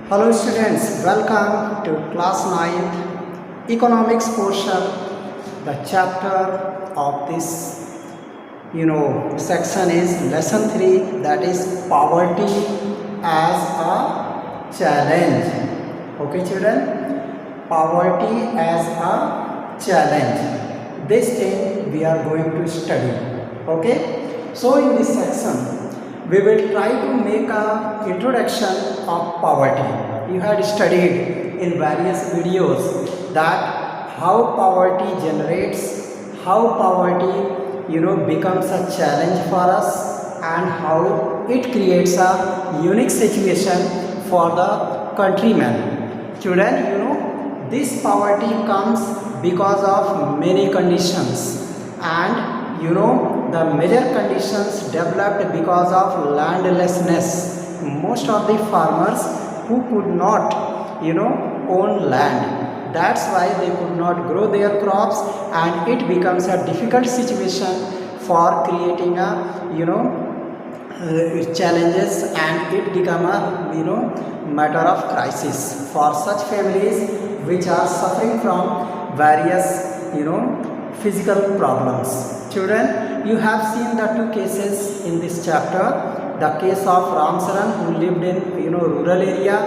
Hello students, welcome to class 9th economics portion, the chapter of this section is lesson 3, that is poverty as a challenge. Okay children, poverty as a challenge. This thing we are going to study. Okay, so in this section we will try to make a introduction of poverty. You had studied in various videos that how poverty generates, how poverty becomes a challenge for us, and how it creates a unique situation for the countrymen. Children, this poverty comes because of many conditions, and the major conditions developed because of landlessness. Most of the farmers who could not own land, that's why they could not grow their crops, and it becomes a difficult situation for creating a challenges, and it become a matter of crisis for such families which are suffering from various physical problems. Children, you have seen the two cases in this chapter. The case of Ram Saran, who lived in urban area,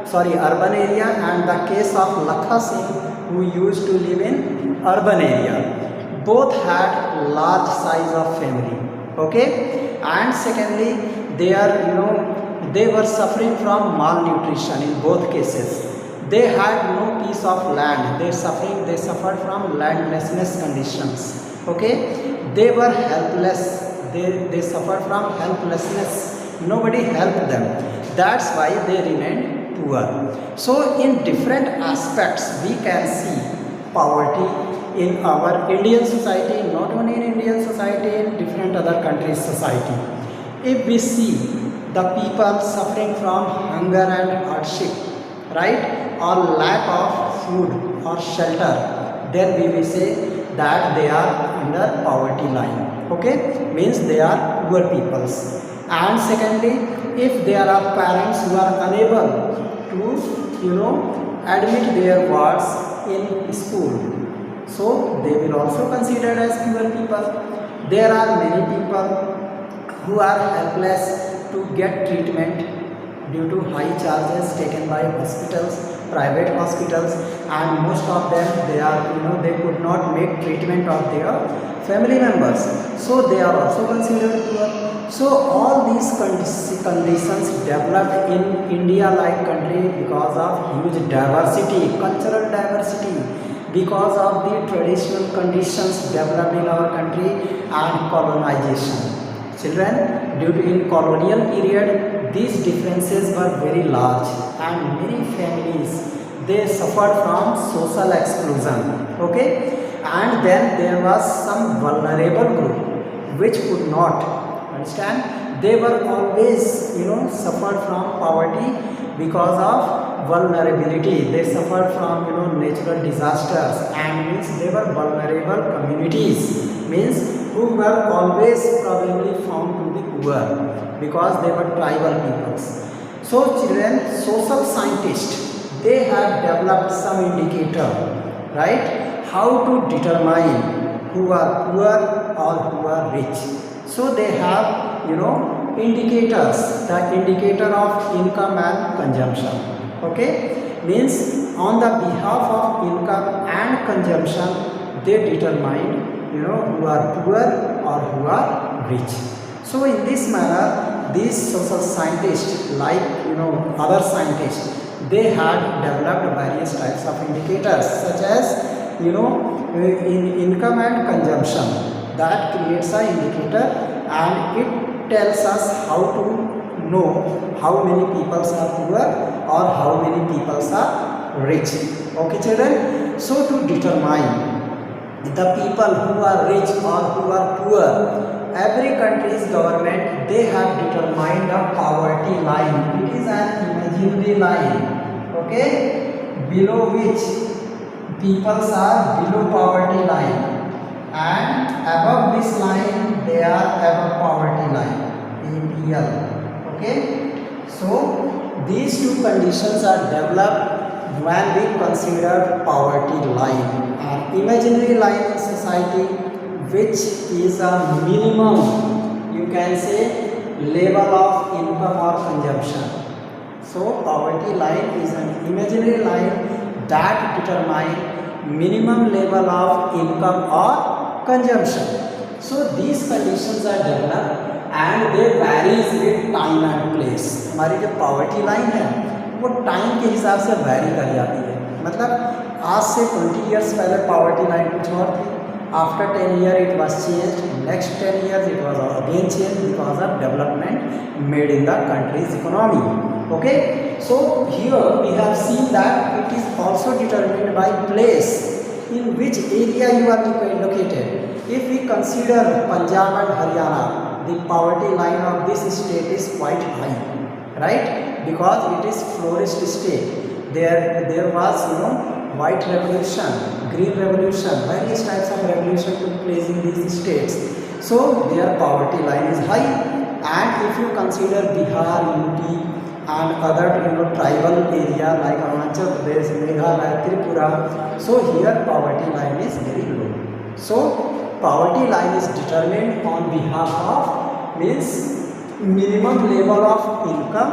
and the case of Lakha Singh, who used to live in urban area. Both had large size of family. Okay, and secondly, they were suffering from malnutrition in both cases. They had no piece of land. They suffered from landlessness conditions. Okay, they were helpless. They suffered from helplessness. Nobody helped them. That's why they remained poor. So in different aspects we can see poverty in our Indian society, not only in Indian society, in different other countries' society. If we see the people suffering from hunger and hardship, right, or lack of food or shelter, then we will say that they are under poverty line. Okay, means they are poor peoples. And secondly, if there are parents who are unable to admit their wards in school, so they will also considered as poor people. There are many people who are helpless to get treatment due to high charges taken by hospitals, private hospitals, and most of them they could not make treatment of their family members, so they are also considered poor. So all these conditions developed in India like country because of huge diversity, cultural diversity, because of the traditional conditions developed in our country, and colonization. Children, due to in colonial period, these differences were very large, and many families they suffered from social exclusion. Okay, and then there was some vulnerable group which could not understand. They were always suffered from poverty because of vulnerability. They suffered from natural disasters, and means they were vulnerable communities, means who were always probably found to be poor because they were tribal peoples. So children, social scientists, they have developed some indicator, right, how to determine who are poor or who are rich. So they have indicators, the indicator of income and consumption. Okay, means on the behalf of income and consumption, they determine who are poor or who are rich. So in this manner, these social scientists, like other scientists, they had developed various types of indicators, such as in income and consumption. That creates an indicator, and it tells us how to know how many people are poor or how many people are rich. Okay children, so to determine the people who are rich or who are poor, every country's government, they have determined a poverty line. It is an imaginary line, okay, below which people are below poverty line, and above this line they are above poverty line, APL. Okay, so these two conditions are developed when we consider poverty line, an imaginary line in society which is a minimum, you can say, level of income or consumption. So poverty line is an imaginary line that determine minimum level of income or consumption. So these conditions are developed and they varies with time and place. हमारी जो poverty line है वो time के हिसाब से vary कर जाती है, मतलब आज से 20 years पहले poverty line कुछ और थी, after 10 years it was changed, next 10 years it was again changed because of development made in the country's economy. Okay, so here we have seen that it is also determined by place, in which area you are located. If we consider Punjab and Haryana, the poverty line of this state is quite high, right? Because it is florist state. There was, white revolution, green revolution, various types of revolution took place in these states. So their poverty line is high. And if you consider Bihar, UP and other tribal area like Arunachal Pradesh, Meghalaya, Tripura, so here poverty line is very low. So poverty line is determined on behalf of means minimum level of income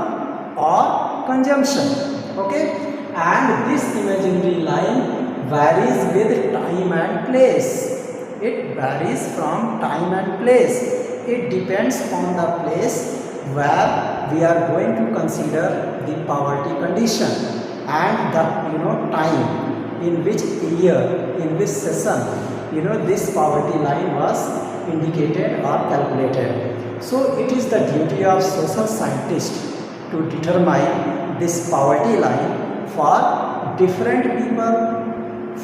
or consumption. Okay, and this imaginary line varies with time and place. It varies from time and place. It depends on the place where we are going to consider the poverty condition and the time, in which year, in which session this poverty line was indicated or calculated. So it is the duty of social scientists to determine this poverty line for different people,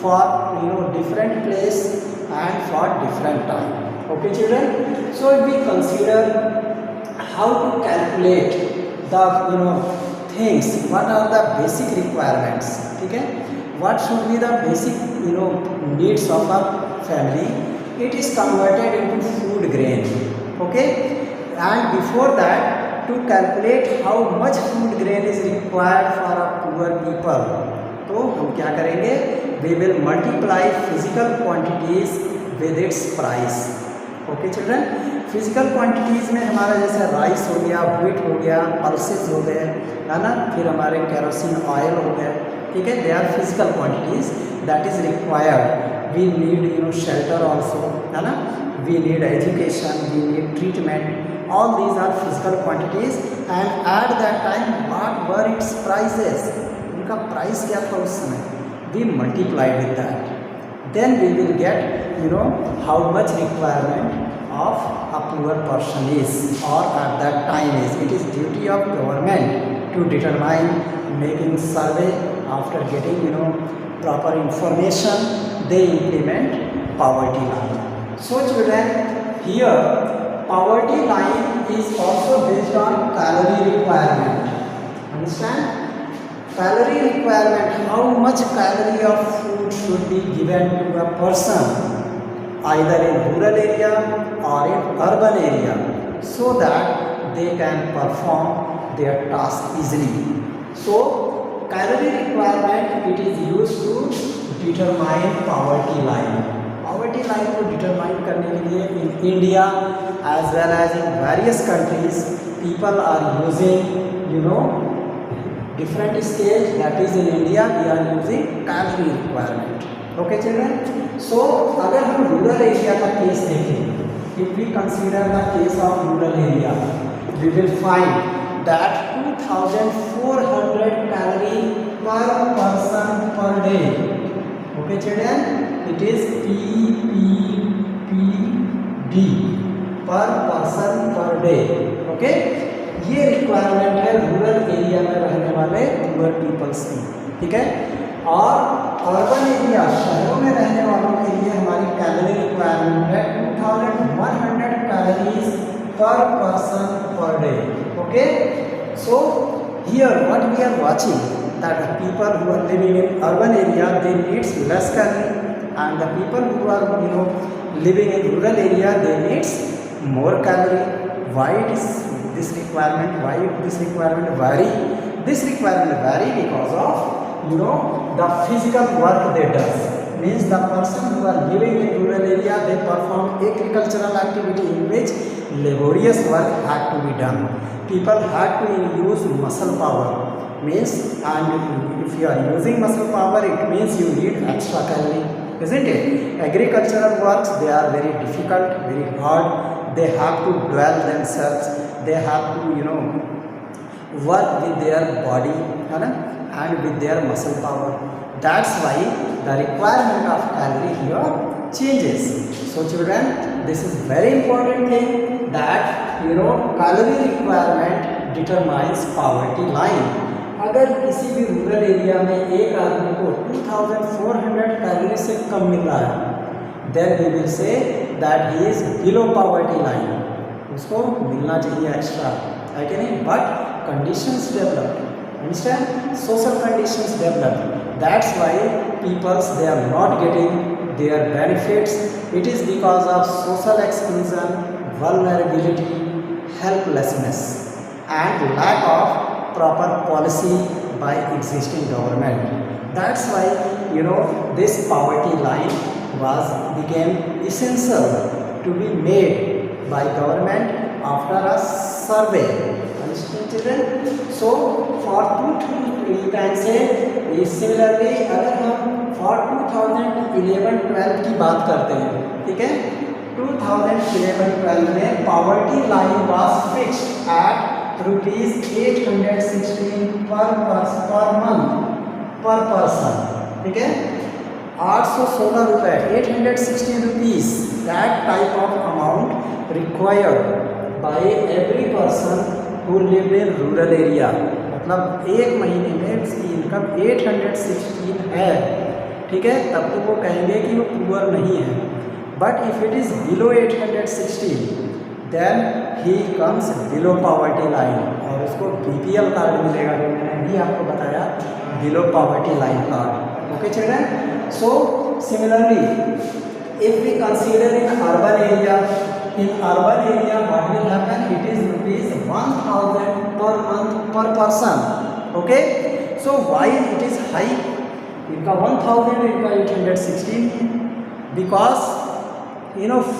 for different place and for different time. Okay children, so if we consider how to calculate the things, what are the basic requirements, okay, what should be the basic needs of a family, it is converted into food grain. Okay, and before that, to calculate how much food grain is required for a poor people, तो हम क्या करेंगे, we will multiply physical quantities with its price. Okay children, physical quantities में हमारा जैसे rice हो गया, wheat हो गया, पल्सेस हो गए, है ना, फिर हमारे केरोसिन ऑयल हो गए, ठीक है, they are physical quantities that is required. We need shelter also, है ना, we need education, we need treatment, all these are physical quantities. And at that time what were its prices, उनका price क्या था उस समय, we multiply with that, then we will get how much requirement of a poor person is, or at that time is. It is duty of government to determine, making survey, after getting proper information, they implement poverty line. So children, here poverty line is also based on calorie requirement. Understand? Calorie requirement, how much calorie of food should be given to a person, either in rural area or in urban area, so that they can perform their task easily. So calorie requirement, it is used to determine poverty line. Poverty line को determine करने के लिए in India as well as in various countries, people are using different scale. That is in India we are using calorie requirement. Okay children, so अगर हम rural area का case देखें, if we consider the case of rural area, we will find that 2400 calorie per person per day. Okay children, it is PPPD per person per day. Okay, ये requirement है rural area में रहने वाले poor peoples की, ठीक है. और urban area, शहरों में रहने वालों के लिए हमारी कैलोरी रिक्वायरमेंट है 2100 calories per person per day. Okay, so here what we are watching, that the people who are living in urban area, they needs less calorie, and the people who are living in rural area, they needs more calorie. Why it is this requirement, why this requirement vary? This requirement vary because of the physical work they does. Means the person who are living in rural area, they perform agricultural activity in which laborious work had to be done. People had to use muscle power. Means, and if you are using muscle power, it means you need extra calorie, isn't it? Agricultural works, they are very difficult, very hard. They have to dwell themselves. They have to work with their body and with their muscle power. That's why the requirement of calorie here changes. So children, this is very important thing that calorie requirement determines poverty line. अगर किसी भी rural area में एक आदमी को 2400 calorie से कम मिल रहा है, then we will say that he is below poverty line. उसको मिलना चाहिए एक्स्ट्रा, है कि नहीं? But conditions developed, understand, social conditions developed. That's why peoples, they are not getting their benefits. It is because of social exclusion, vulnerability, helplessness, and lack of proper policy by existing government. That's why this poverty line became essential to be made by government after a survey. Understand children? So for we can say similarly, अगर हम for 2011-12 की बात करते हैं, ठीक है, 2011-12 में poverty line was fixed at ₹816 per month per person. ठीक है, 816 रुपये, 816 rupees, that type of amount required by every person who live in rural area. मतलब एक महीने में उसकी इनकम 816 है, ठीक है, तब तो वो कहेंगे कि वो पुअर नहीं है. But if it is below 816 then he comes below poverty line, और उसको BPL कार्ड मिलेगा, जो मैंने भी आपको बताया, below poverty line card. Okay children? So similarly if we consider in urban area, what will happen? It is ₹1000 per month per person. Okay? So why it is high? इनका 1000, इनका 816, because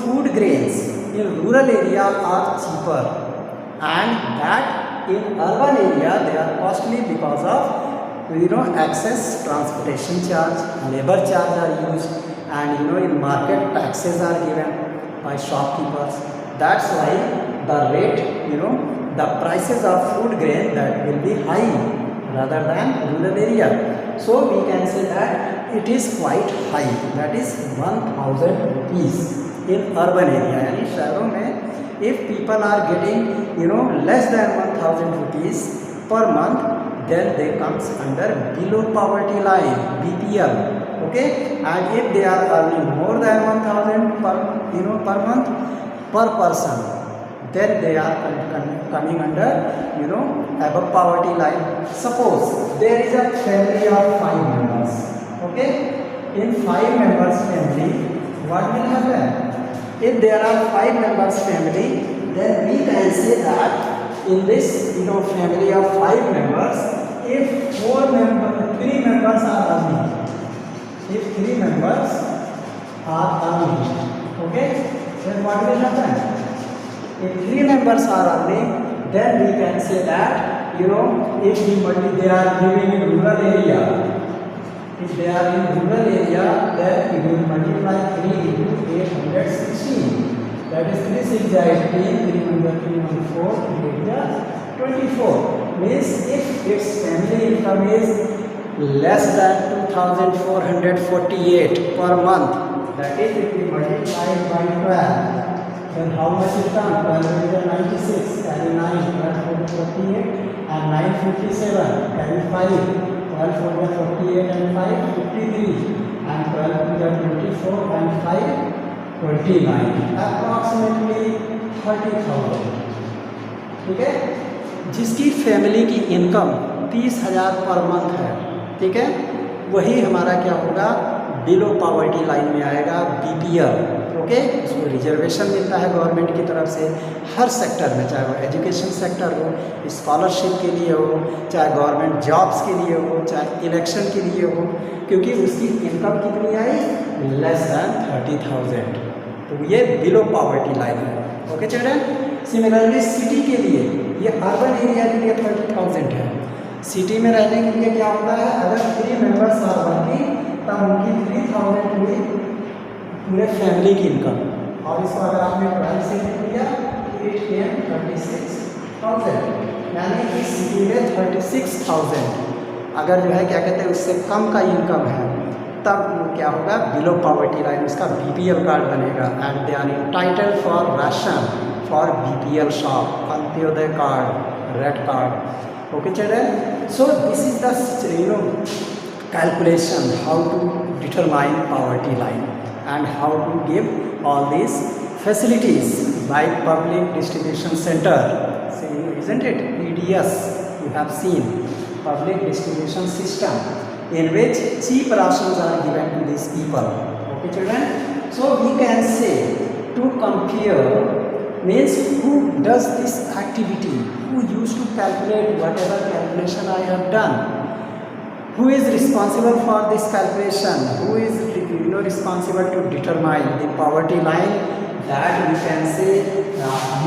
food grains in rural area are cheaper, and that in urban area they are costly because of excess transportation charge, labor charge are used, and in market taxes are given by shopkeepers. That's why the rate, the prices of food grain, that will be high rather than rural area. So we can say that it is quite high, that is 1000 rupees in urban area. यानी शहरों में if people are getting less than 1000 rupees per month, then they comes under below poverty line, BPL. Okay, and if they are earning more than 1000 per month per person, then they are coming under above poverty line. Suppose there is a family of 5 members. Okay, in 5 members family, what will happen? If there are 5 members family, then we can say that in this family of 5 members, if 3 members are earning, if 3 members are earning, okay, then what will happen? If 3 members are earning, then we can say that if they are living in rural area, if they are in rural area, then we will multiply 3 into 816. That is 3 6 18, 3 1 4, 24. Means if its family income is less than 2448 per month, that is if we multiply it by 12, then how much is done? 12 into 96, carry 9, 12 48, and 9 57, carry 5, 12 48 and 5 53, and 12 24 and 5 29, approximately 30,000. ठीक है, जिसकी family की income 30,000 per month है, ठीक है, वही हमारा क्या होगा, बिलो पॉवर्टी लाइन में आएगा, BPL. ओके, उसको रिजर्वेशन मिलता है गवर्नमेंट की तरफ से हर सेक्टर में, चाहे वो एजुकेशन सेक्टर हो, स्कॉलरशिप के लिए हो, चाहे गवर्नमेंट जॉब्स के लिए हो, चाहे इलेक्शन के लिए हो, क्योंकि उसकी इनकम कितनी आई, लेस दैन 30,000, तो ये बिलो पॉवर्टी लाइन है। ओके चिल्ड्रन, सिमिलरली सिटी के लिए, ये अर्बन एरिया के लिए 30,000 है। सिटी में रहने के लिए क्या होता है, अगर 3 मेंबर्स आर वर्किंग तब उनकी 3,000 हुई पूरे फैमिली की इनकम, और इसको अगर आपने पढ़ाई से किया इट केम 36,000, यानी कि सिटी में 36,000 अगर जो है क्या कहते हैं उससे कम का इनकम है तब क्या होगा, बिलो पॉवर्टी लाइन, उसका बीपीएल कार्ड बनेगा, and they are entitled for ration for BPL shop, Antyodaya card, red card. Okay children, so this is the calculation how to determine poverty line and how to give all these facilities by public distribution center. So, isn't it PDS? You have seen public distribution system in which cheap rations are given to these people. Okay children, so we can say to compare means who does this activity, who used to calculate whatever calculation I have done, who is responsible for this calculation, who is responsible to determine the poverty line, that we can say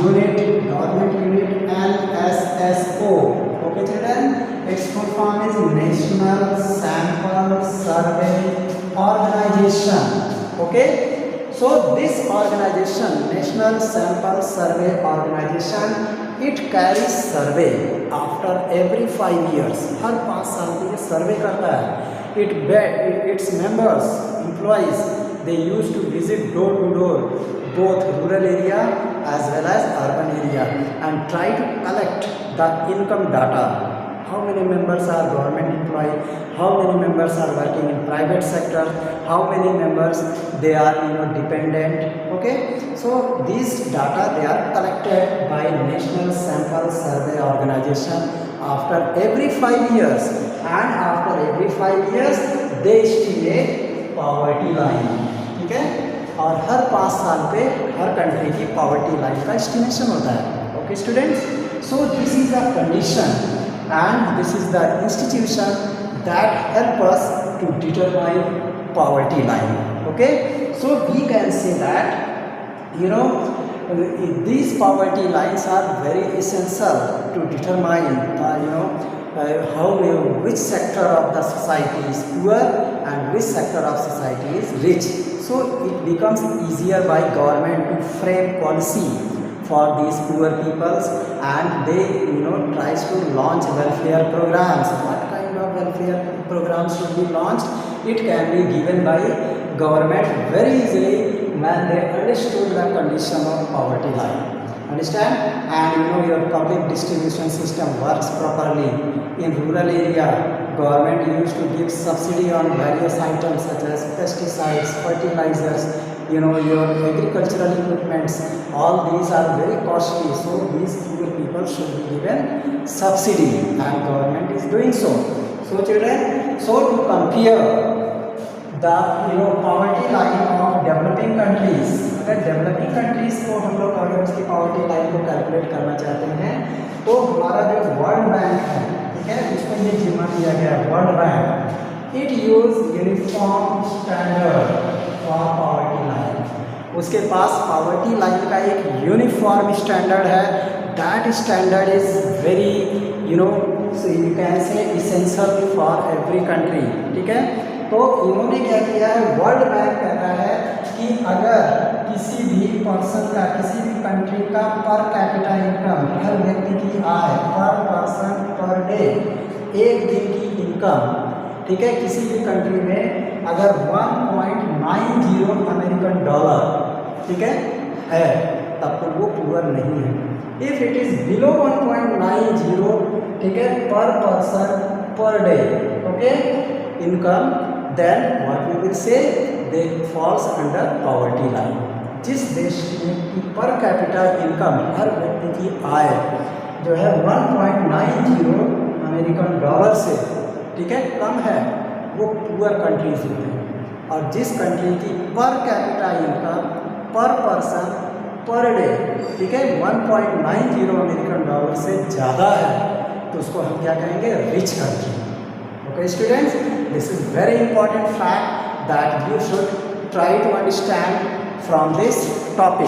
unit, government unit, NSSO. Okay children, its full form is National Sample Survey Organization. Okay, so this organization, National Sample Survey Organization, it carries survey after every 5 years, हर 5 साल के लिए सर्वे करता है। Its members, employees, they used to visit door to door, both rural area as well as urban area, and try to collect the income data. How many members are government employee, how many members are working in private sector, how many members they are dependent. Okay, so these data they are collected by National Sample Survey Organization after every 5 years, and after every 5 years they estimate poverty line. ठीक है, और हर 5 साल पे हर country की poverty line का estimation होता है। Okay students, so this is the condition and this is the institution that help us to determine poverty line. Okay, so we can say that these poverty lines are very essential to determine which sector of the society is poor and which sector of society is rich. So it becomes easier by government to frame policy for these poor peoples, and they tries to launch welfare programs. What kind of welfare programs should be launched? It can be given by government very easily when they understood the condition of poverty line. Understand? And your public distribution system works properly. In rural area, government used to give subsidy on various items such as pesticides, fertilizers, your agricultural equipments. All these are very costly, so these poor people should be given subsidy, and government is doing so. So children, so to compare the poverty line of developing countries, अगर developing countries को हम लोग अगर उसकी poverty line को calculate करना चाहते हैं तो हमारा जो वर्ल्ड बैंक है, ठीक है, उसको ये जिम्मा दिया गया है world bank, it use uniform standard for poverty line. उसके पास पॉवर्टी लाइन का एक यूनिफॉर्म स्टैंडर्ड है, that standard is very you can say essential for every country. ठीक है, तो इन्होंने क्या किया है, वर्ल्ड बैंक कहता है कि अगर किसी भी पर्सन का, किसी भी कंट्री का पर कैपिटा इनकम, हर व्यक्ति की आय पर पर्सन पर डे, एक दिन की इनकम, ठीक है, किसी भी कंट्री में अगर 1.90 अमेरिकन डॉलर, ठीक है, तब तो वो पुअर नहीं है। इफ इट इज बिलो 1.90, ठीक है, पर person per day, okay, income, then what we will say, they falls under poverty line। जिस देश की पर कैपिटा इनकम, हर व्यक्ति की आय जो है 1.90 अमेरिकन डॉलर से, ठीक है, कम है, वो पुअर कंट्रीज होते हैं। और जिस कंट्री की पर कैपिटा इनकम पर पर्सन पर डे, ठीक है, 1.90 अमेरिकन डॉलर से ज़्यादा है तो उसको हम क्या कहेंगे, rich country. Okay students, this is very important fact that you should try to understand from this topic.